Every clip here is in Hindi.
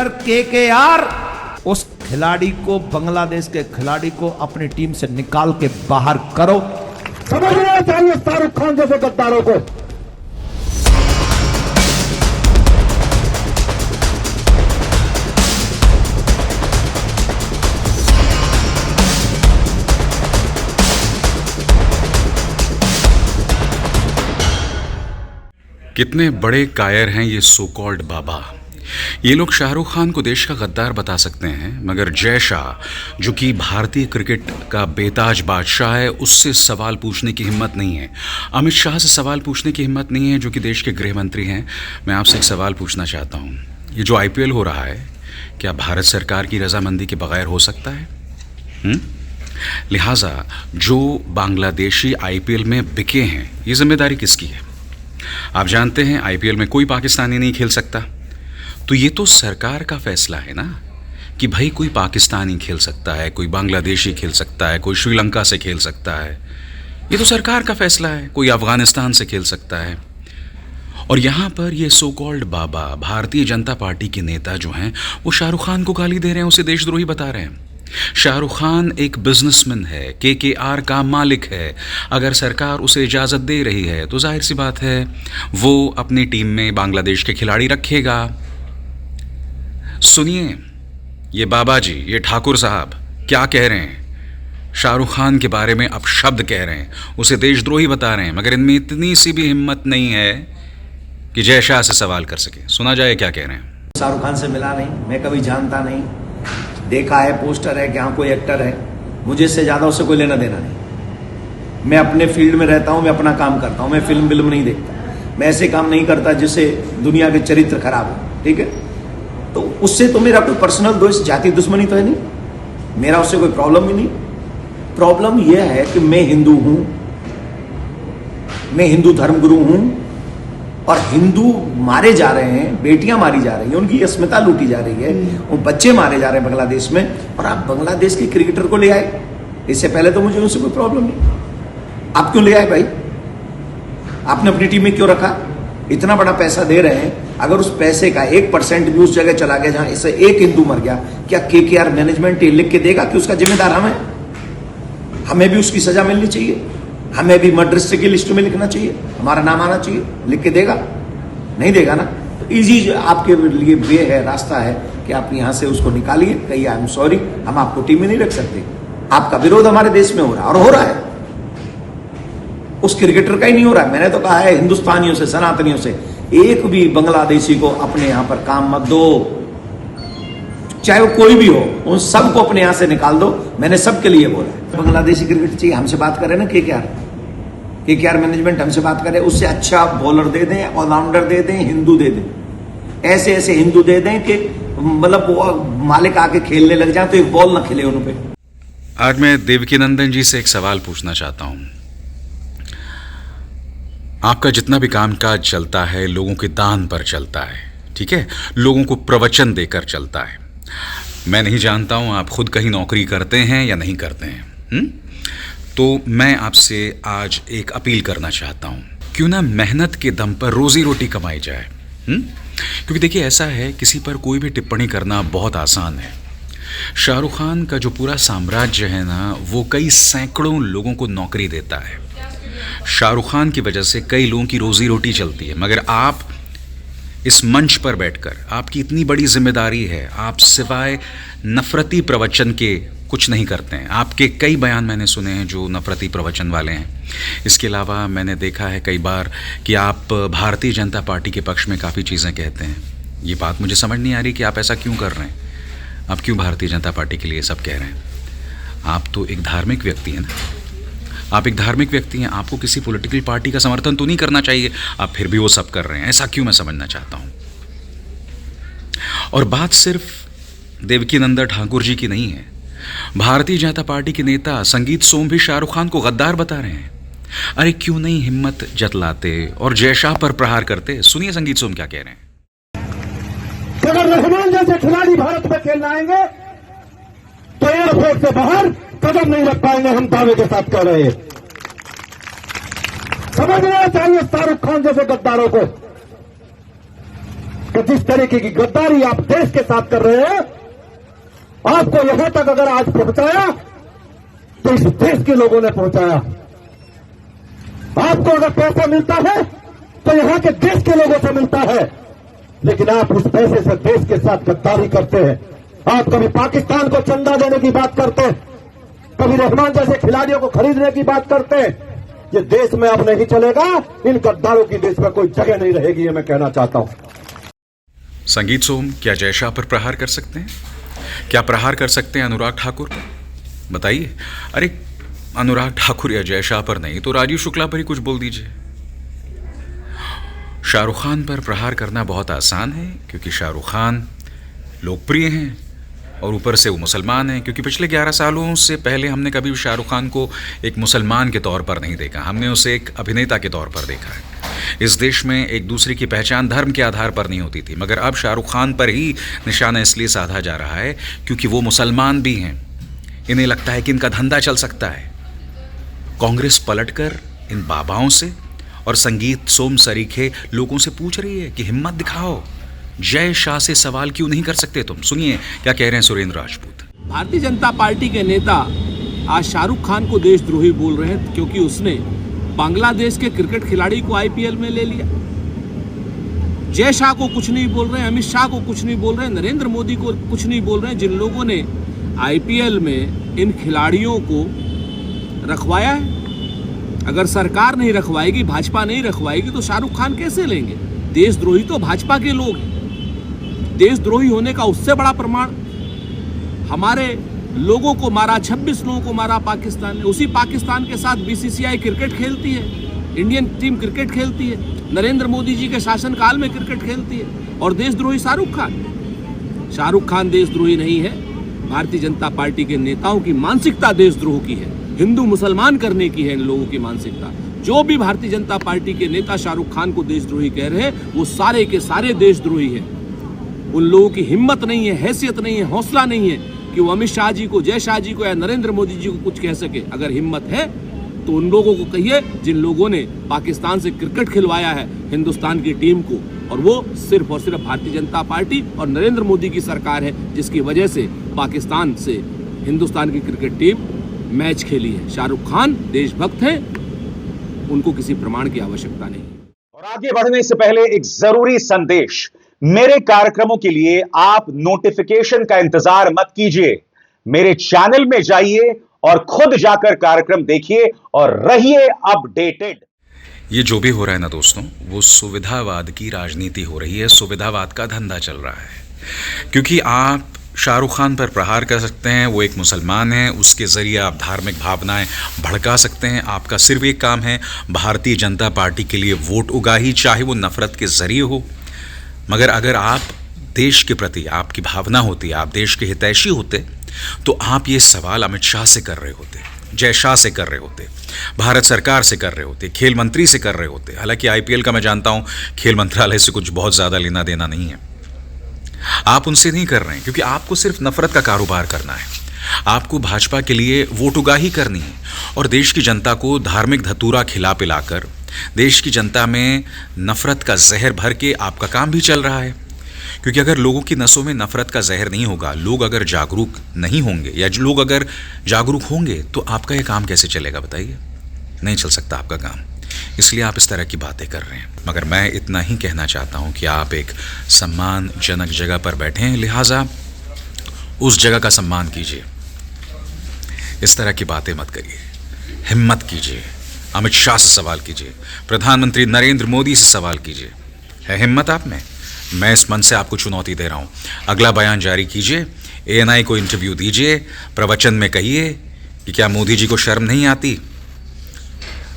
मिस्टर केकेआर, उस खिलाड़ी को, बांग्लादेश के खिलाड़ी को अपनी टीम से निकाल के बाहर करो। समझना चाहिए शाहरुख खान जैसे गद्दारों को। कितने बड़े कायर हैं ये सो कॉल्ड बाबा। ये लोग शाहरुख खान को देश का गद्दार बता सकते हैं, मगर जय शाह, जो कि भारतीय क्रिकेट का बेताज बादशाह है, उससे सवाल पूछने की हिम्मत नहीं है। अमित शाह से सवाल पूछने की हिम्मत नहीं है, जो कि देश के गृह मंत्री हैं। मैं आपसे एक सवाल पूछना चाहता हूँ, ये जो IPL हो रहा है, क्या भारत सरकार की रजामंदी के बगैर हो सकता है? लिहाजा जो बांग्लादेशी IPL में बिके हैं, ये जिम्मेदारी किसकी है? आप जानते हैं IPL में कोई पाकिस्तानी नहीं खेल सकता, तो ये तो सरकार का फैसला है ना कि भाई कोई पाकिस्तानी खेल सकता है, कोई बांग्लादेशी खेल सकता है, कोई श्रीलंका से खेल सकता है। ये तो सरकार का फैसला है। कोई अफगानिस्तान से खेल सकता है। और यहाँ पर ये सो कॉल्ड बाबा, भारतीय जनता पार्टी के नेता जो हैं, वो शाहरुख खान को गाली दे रहे हैं, उसे देशद्रोही बता रहे हैं। शाहरुख खान एक बिजनेसमैन है, KKR का मालिक है। अगर सरकार उसे इजाज़त दे रही है तो जाहिर सी बात है वो अपनी टीम में बांग्लादेश के खिलाड़ी रखेगा। सुनिए, ये बाबा जी, ये ठाकुर साहब क्या कह रहे हैं। शाहरुख खान के बारे में अपशब्द कह रहे हैं, उसे देशद्रोही बता रहे हैं, मगर इनमें इतनी सी भी हिम्मत नहीं है कि जय शाह से सवाल कर सके। सुना जाए क्या कह रहे हैं। शाहरुख खान से मिला नहीं, मैं कभी जानता नहीं, देखा है, पोस्टर है कि हाँ कोई एक्टर है, मुझे इससे ज़्यादा उससे कोई लेना देना नहीं। मैं अपने फील्ड में रहता हूँ, मैं अपना काम करता हूँ, मैं फिल्म नहीं देखता, मैं ऐसे काम नहीं करता जिससे दुनिया के चरित्र खराब हो। ठीक है, तो उससे तो मेरा कोई पर्सनल दोस्त, जाति दुश्मनी तो है नहीं, मेरा उससे कोई प्रॉब्लम ही नहीं। प्रॉब्लम यह है कि मैं हिंदू हूँ, मैं हिंदू धर्मगुरु हूँ, और हिंदू मारे जा रहे हैं, बेटियां मारी जा रही हैं, उनकी अस्मिता लूटी जा रही है, वो बच्चे मारे जा रहे हैं बांग्लादेश में, और आप बांग्लादेश के क्रिकेटर को ले आए। इससे पहले तो मुझे उनसे कोई प्रॉब्लम नहीं, आप क्यों ले आए भाई? आपने अपनी टीम में क्यों रखा? इतना बड़ा पैसा दे रहे हैं, अगर उस पैसे का 1% भी उस जगह चला गया जहां इससे एक हिंदू मर गया, क्या KKR मैनेजमेंट ये लिख के देगा कि उसका जिम्मेदार हम है? हमें भी उसकी सजा मिलनी चाहिए, हमें भी मर्डर की लिस्ट में लिखना चाहिए, हमारा नाम आना चाहिए। लिख के देगा? नहीं देगा ना। तो इजी आपके लिए वे है, रास्ता है कि आप यहां से उसको निकालिए, कहिए आई एम सॉरी, हम आपको टीम में नहीं रख सकते। आपका विरोध हमारे देश में हो रहा है, और हो रहा है, उस क्रिकेटर का ही नहीं हो रहा है। मैंने तो कहा है हिंदुस्तानियों से, सनातनियों से, एक भी बांग्लादेशी को अपने यहां पर काम मत दो, चाहे वो कोई भी हो, उन सबको अपने यहां से निकाल दो। मैंने सबके लिए बोला। बांग्लादेशी क्रिकेट चाहिए, हमसे बात करें ना, KKR मैनेजमेंट हमसे बात करे, उससे अच्छा बॉलर दे दें, ऑलराउंडर दे दें, हिंदू दे दें, ऐसे ऐसे हिंदू दे दें कि मतलब वो मालिक आके खेलने लग जाए तो एक बॉल ना खेले उन पे। आज मैं देवकीनंदन जी से एक सवाल पूछना चाहता हूं। आपका जितना भी कामकाज चलता है, लोगों के दान पर चलता है, ठीक है, लोगों को प्रवचन देकर चलता है। मैं नहीं जानता हूं आप खुद कहीं नौकरी करते हैं या नहीं करते हैं, तो मैं आपसे आज एक अपील करना चाहता हूं, क्यों ना मेहनत के दम पर रोजी रोटी कमाई जाए। क्योंकि देखिए, ऐसा है, किसी पर कोई भी टिप्पणी करना बहुत आसान है। शाहरुख खान का जो पूरा साम्राज्य है ना, वो कई सैकड़ों लोगों को नौकरी देता है। शाहरुख खान की वजह से कई लोगों की रोजी रोटी चलती है, मगर आप इस मंच पर बैठकर, आपकी इतनी बड़ी जिम्मेदारी है, आप सिवाय नफरती प्रवचन के कुछ नहीं करते हैं। आपके कई बयान मैंने सुने हैं जो नफरती प्रवचन वाले हैं। इसके अलावा मैंने देखा है कई बार कि आप भारतीय जनता पार्टी के पक्ष में काफ़ी चीज़ें कहते हैं। ये बात मुझे समझ नहीं आ रही कि आप ऐसा क्यों कर रहे हैं, आप क्यों भारतीय जनता पार्टी के लिए सब कह रहे हैं। आप तो एक धार्मिक व्यक्ति हैं ना, आप एक धार्मिक व्यक्ति हैं, आपको किसी पॉलिटिकल पार्टी का समर्थन तो नहीं करना चाहिए, आप फिर भी वो सब कर रहे हैं, ऐसा क्यों, मैं समझना चाहता हूँ। और बात सिर्फ देवकीनंदन ठाकुर जी की नहीं है, भारतीय जनता पार्टी के नेता संगीत सोम भी शाहरुख खान को गद्दार बता रहे हैं। अरे क्यों नहीं हिम्मत जतलाते और जय शाह पर प्रहार करते। सुनिए संगीत सोम क्या कह रहे हैं। अगर रहमान जैसे खिलाड़ी भारत में खेलने आएंगे तो एयरपोर्ट से बाहर कदम नहीं रख पाएंगे, हम दावे के साथ कह रहे हैं। समझना चाहिए शाहरुख खान जैसे गद्दारों को। कि जिस तरीके की गद्दारी आप देश के साथ कर रहे हैं, आपको यहां तक अगर आज पहुंचाया तो इस देश के लोगों ने पहुंचाया। आपको अगर पैसा मिलता है तो यहां के देश के लोगों से मिलता है, लेकिन आप उस पैसे से देश के साथ गद्दारी करते हैं। आप कभी पाकिस्तान को चंदा देने की बात करते हैं, कभी रहमान जैसे खिलाड़ियों को खरीदने की बात करते हैं। ये देश में अब नहीं चलेगा, इन गद्दारों की देश में कोई जगह नहीं रहेगी, ये मैं कहना चाहता हूं। संगीत सोम क्या जय शाह पर प्रहार कर सकते हैं? क्या प्रहार कर सकते हैं अनुराग ठाकुर पर? बताइए। अरे अनुराग ठाकुर या जय शाह पर नहीं तो राजीव शुक्ला पर ही कुछ बोल दीजिए। शाहरुख खान पर प्रहार करना बहुत आसान है, क्योंकि शाहरुख खान लोकप्रिय हैं और ऊपर से वो मुसलमान हैं। क्योंकि पिछले 11 सालों से पहले हमने कभी शाहरुख खान को एक मुसलमान के तौर पर नहीं देखा, हमने उसे एक अभिनेता के तौर पर देखा है। इस देश में एक दूसरे की पहचान धर्म के आधार पर नहीं होती थी, मगर अब शाहरुख खान पर ही निशाना इसलिए साधा जा रहा है क्योंकि वो मुसलमान भी हैं। इन्हें लगता है कि इनका धंधा चल सकता है। कांग्रेस पलटकर इन बाबाओं से और संगीत सोम सरीखे लोगों से पूछ रही है कि हिम्मत दिखाओ, जय शाह से सवाल क्यों नहीं कर सकते तुम? सुनिए क्या कह रहे हैं सुरेंद्र राजपूत। भारतीय जनता पार्टी के नेता आज शाहरुख खान को देशद्रोही बोल रहे हैं क्योंकि उसने बांग्लादेश के क्रिकेट खिलाड़ी को आईपीएल में ले लिया। जय शाह को कुछ नहीं बोल रहे हैं, अमित शाह को कुछ नहीं बोल रहे हैं, नरेंद्र मोदी को कुछ नहीं बोल रहे हैं, जिन लोगों ने आईपीएल में इन खिलाड़ियों को रखवाया है। अगर सरकार नहीं रखवाएगी, भाजपा नहीं रखवाएगी तो शाहरुख खान कैसे लेंगे? देशद्रोही तो भाजपा के लोग हैं। देशद्रोही होने का उससे बड़ा प्रमाण, हमारे लोगों को मारा, 26 लोगों को मारा पाकिस्तान ने। उसी पाकिस्तान के साथ बीसीसीआई क्रिकेट खेलती है, इंडियन टीम क्रिकेट खेलती है, नरेंद्र मोदी जी के शासनकाल में क्रिकेट खेलती है। और देशद्रोही शाहरुख खान? शाहरुख खान देशद्रोही नहीं है। भारतीय जनता पार्टी के नेताओं की मानसिकता देशद्रोह की है, हिंदू मुसलमान करने की है इन लोगों की मानसिकता। जो भी भारतीय जनता पार्टी के नेता शाहरुख खान को देशद्रोही कह रहे हैं, वो सारे के सारे देशद्रोही हैं। उन लोगों की हिम्मत नहीं है, हैसियत नहीं है, हौसला नहीं है कि वो अमित शाह जी को, जय शाह जी को या नरेंद्र मोदी जी को कुछ कह सके। अगर हिम्मत है तो उन लोगों को कहिए जिन लोगों ने पाकिस्तान से क्रिकेट खिलवाया है हिंदुस्तान की टीम को, और वो सिर्फ और सिर्फ भारतीय जनता पार्टी और नरेंद्र मोदी की सरकार है जिसकी वजह से पाकिस्तान से हिंदुस्तान की क्रिकेट टीम मैच खेली है। शाहरुख खान देशभक्त हैं, उनको किसी प्रमाण की आवश्यकता नहीं। और आगे बढ़ने से पहले एक जरूरी संदेश। मेरे कार्यक्रमों के लिए आप नोटिफिकेशन का इंतजार मत कीजिए, मेरे चैनल में जाइए और खुद जाकर कार्यक्रम देखिए और रहिए अपडेटेड। ये जो भी हो रहा है ना दोस्तों, वो सुविधावाद की राजनीति हो रही है, सुविधावाद का धंधा चल रहा है। क्योंकि आप शाहरुख खान पर प्रहार कर सकते हैं, वो एक मुसलमान है, उसके ज़रिए आप धार्मिक भावनाएं भड़का सकते हैं। आपका सिर्फ एक काम है, भारतीय जनता पार्टी के लिए वोट उगाही, चाहे वो नफरत के ज़रिए हो। मगर अगर आप देश के प्रति आपकी भावना होती, आप देश के हितैषी होते, तो आप ये सवाल अमित शाह से कर रहे होते, जय शाह से कर रहे होते, भारत सरकार से कर रहे होते, खेल मंत्री से कर रहे होते। हालांकि आईपीएल का मैं जानता हूं खेल मंत्रालय से कुछ बहुत ज़्यादा लेना देना नहीं है, आप उनसे नहीं कर रहे हैं क्योंकि आपको सिर्फ नफरत का कारोबार करना है। आपको भाजपा के लिए वोट उगाही करनी है और देश की जनता को धार्मिक धतूरा खिला पिलाकर, देश की जनता में नफरत का जहर भर के आपका काम भी चल रहा है। क्योंकि अगर लोगों की नसों में नफरत का जहर नहीं होगा, लोग अगर जागरूक नहीं होंगे या लोग अगर जागरूक होंगे, तो आपका यह काम कैसे चलेगा बताइए? नहीं चल सकता आपका काम। इसलिए आप इस तरह की बातें कर रहे हैं। मगर मैं इतना ही कहना चाहता हूं कि आप एक सम्मानजनक जगह पर बैठे हैं, लिहाजा उस जगह का सम्मान कीजिए। इस तरह की बातें मत करिए, हिम्मत कीजिए, अमित शाह से सवाल कीजिए, प्रधानमंत्री नरेंद्र मोदी से सवाल कीजिए। है हिम्मत आप में? मैं इस मन से आपको चुनौती दे रहा हूं। अगला बयान जारी कीजिए, ANI को इंटरव्यू दीजिए, प्रवचन में कहिए कि क्या मोदी जी को शर्म नहीं आती?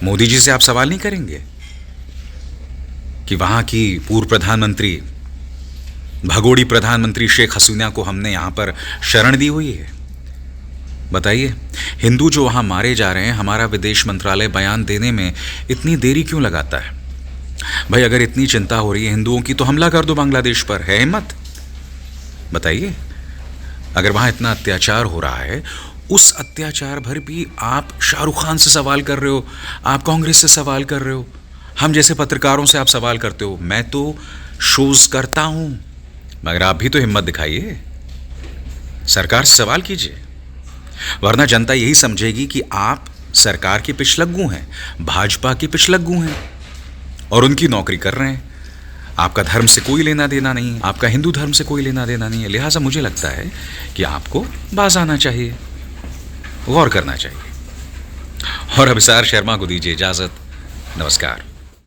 मोदी जी से आप सवाल नहीं करेंगे कि वहां की पूर्व प्रधानमंत्री, भगोड़ी प्रधानमंत्री शेख हसीना को हमने यहां पर शरण दी हुई है? बताइए, हिंदू जो वहां मारे जा रहे हैं, हमारा विदेश मंत्रालय बयान देने में इतनी देरी क्यों लगाता है? भाई अगर इतनी चिंता हो रही है हिंदुओं की तो हमला कर दो बांग्लादेश पर। है हिम्मत? बताइए। अगर वहां इतना अत्याचार हो रहा है, उस अत्याचार भर भी आप शाहरुख खान से सवाल कर रहे हो, आप कांग्रेस से सवाल कर रहे हो, हम जैसे पत्रकारों से आप सवाल करते हो, मैं तो शोज करता हूं, मगर आप भी तो हिम्मत दिखाइए, सरकार से सवाल कीजिए, वरना जनता यही समझेगी कि आप सरकार के पिछलग्गू हैं, भाजपा के पिछलग्गू हैं और उनकी नौकरी कर रहे हैं। आपका धर्म से कोई लेना देना नहीं है, आपका हिंदू धर्म से कोई लेना देना नहीं है। लिहाजा मुझे लगता है कि आपको बाज आना चाहिए, गौर करना चाहिए। और अभिसार शर्मा को दीजिए इजाजत। नमस्कार।